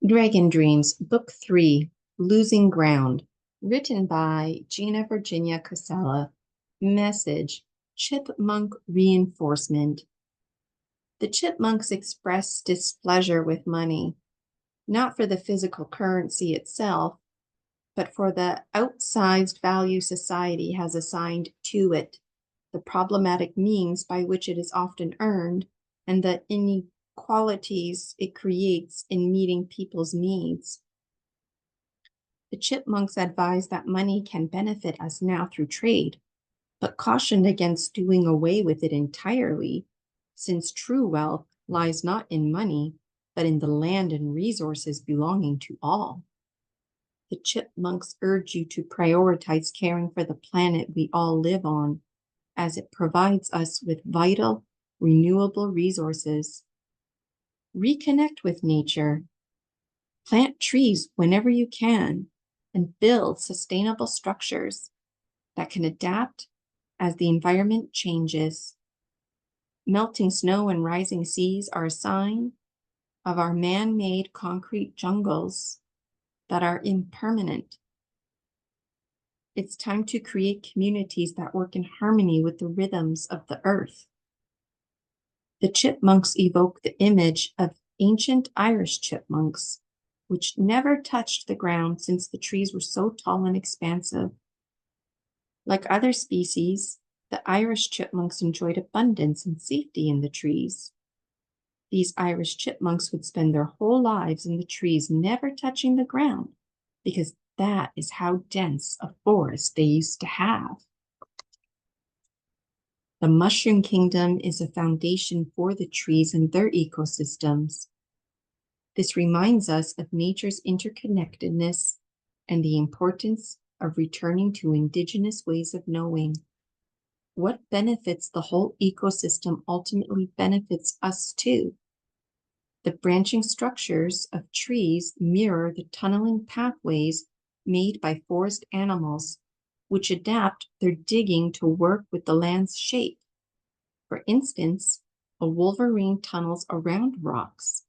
Dragon Dreams, Book 3, Losing Ground, written by Gina Virginia Casella. Message, Chipmunck Reinforcement. The chipmunks express displeasure with money, not for the physical currency itself, but for the outsized value society has assigned to it, the problematic means by which it is often earned, and the inequalities it creates in meeting people's needs. The chipmunks advise that money can benefit us now through trade, but cautioned against doing away with it entirely, since true wealth lies not in money, but in the land and resources belonging to all. The chipmunks urge you to prioritize caring for the planet we all live on, as it provides us with vital, renewable resources. Reconnect with nature. Plant trees whenever you can, and build sustainable structures that can adapt as the environment changes. Melting snow and rising seas are a sign of our man-made concrete jungles that are impermanent. It's time to create communities that work in harmony with the rhythms of the earth. The chipmunks evoke the image of ancient Irish chipmunks, which never touched the ground since the trees were so tall and expansive. Like other species, the Irish chipmunks enjoyed abundance and safety in the trees. These Irish chipmunks would spend their whole lives in the trees, never touching the ground, because that is how dense a forest they used to have. The mushroom kingdom is a foundation for the trees and their ecosystems. This reminds us of nature's interconnectedness and the importance of returning to indigenous ways of knowing. What benefits the whole ecosystem ultimately benefits us too. The branching structures of trees mirror the tunneling pathways made by forest animals, which adapt their digging to work with the land's shape. For instance, a wolverine tunnels around rocks.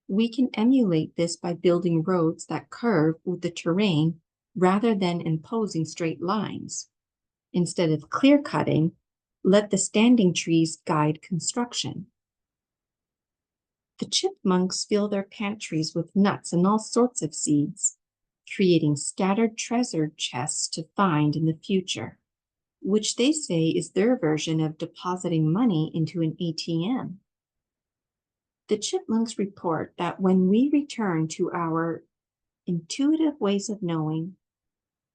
We can emulate this by building roads that curve with the terrain rather than imposing straight lines. Instead of clear-cutting, let the standing trees guide construction. The chipmunks fill their pantries with nuts and all sorts of seeds, creating scattered treasure chests to find in the future, which they say is their version of depositing money into an ATM. The chipmunks report that when we return to our intuitive ways of knowing,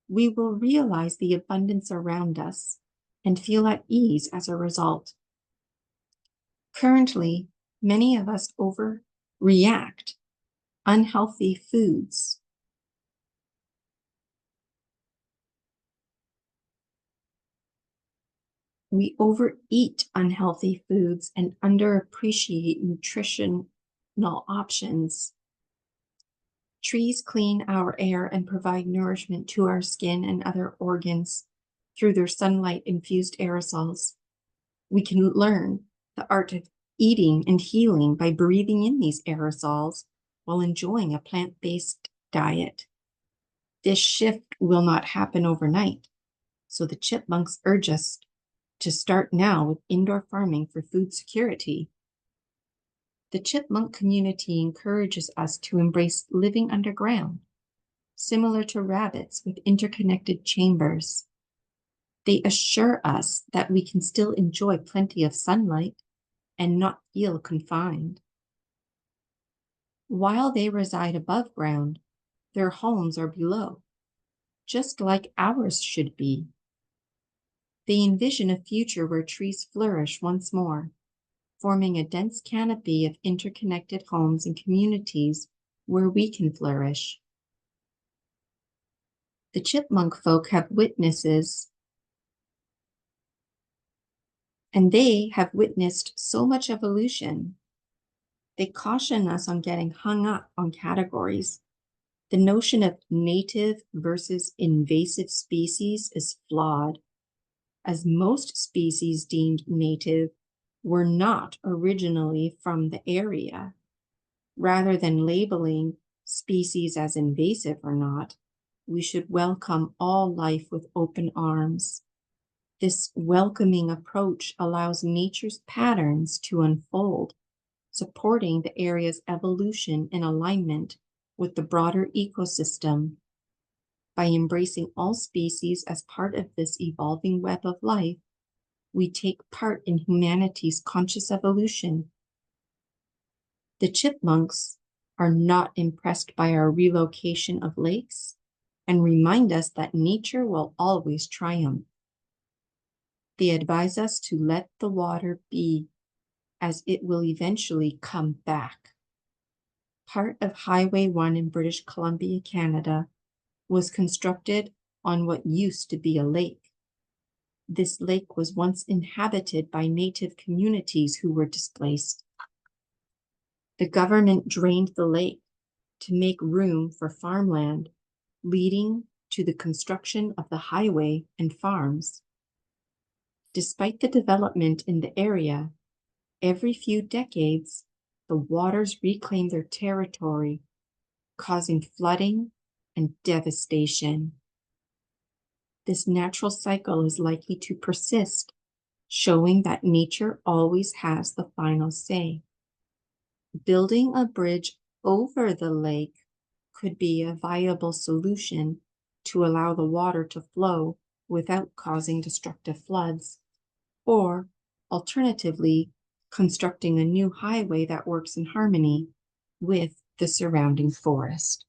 we will realize the abundance around us and feel at ease as a result. Currently, many of us overreact unhealthy foods. We overeat unhealthy foods and underappreciate nutritional options. Trees clean our air and provide nourishment to our skin and other organs through their sunlight-infused aerosols. We can learn the art of eating and healing by breathing in these aerosols while enjoying a plant-based diet. This shift will not happen overnight, so the chipmunks urge us to start now with indoor farming for food security. The chipmunk community encourages us to embrace living underground, similar to rabbits with interconnected chambers. They assure us that we can still enjoy plenty of sunlight and not feel confined. While they reside above ground, their homes are below, just like ours should be. They envision a future where trees flourish once more, forming a dense canopy of interconnected homes and communities where we can flourish. The chipmunk folk have witnesses, and they have witnessed so much evolution. They caution us on getting hung up on categories. The notion of native versus invasive species is flawed, as most species deemed native were not originally from the area. Rather than labeling Species as invasive or not, we should welcome all life with open arms. This welcoming approach allows nature's patterns to unfold, supporting the area's evolution in alignment with the broader ecosystem. By embracing all species as part of this evolving web of life, we take part in humanity's conscious evolution. The chipmunks are not impressed by our relocation of lakes and remind us that nature will always triumph. They advise us to let the water be, as it will eventually come back. Part of Highway 1 in British Columbia, Canada, was constructed on what used to be a lake. This lake was once inhabited by native communities who were displaced. The government drained the lake to make room for farmland, leading to the construction of the highway and farms. Despite the development in the area, every few decades, the waters reclaim their territory, causing flooding and devastation. This natural cycle is likely to persist, showing that nature always has the final say. Building a bridge over the lake could be a viable solution to allow the water to flow without causing destructive floods, or alternatively, constructing a new highway that works in harmony with the surrounding forest.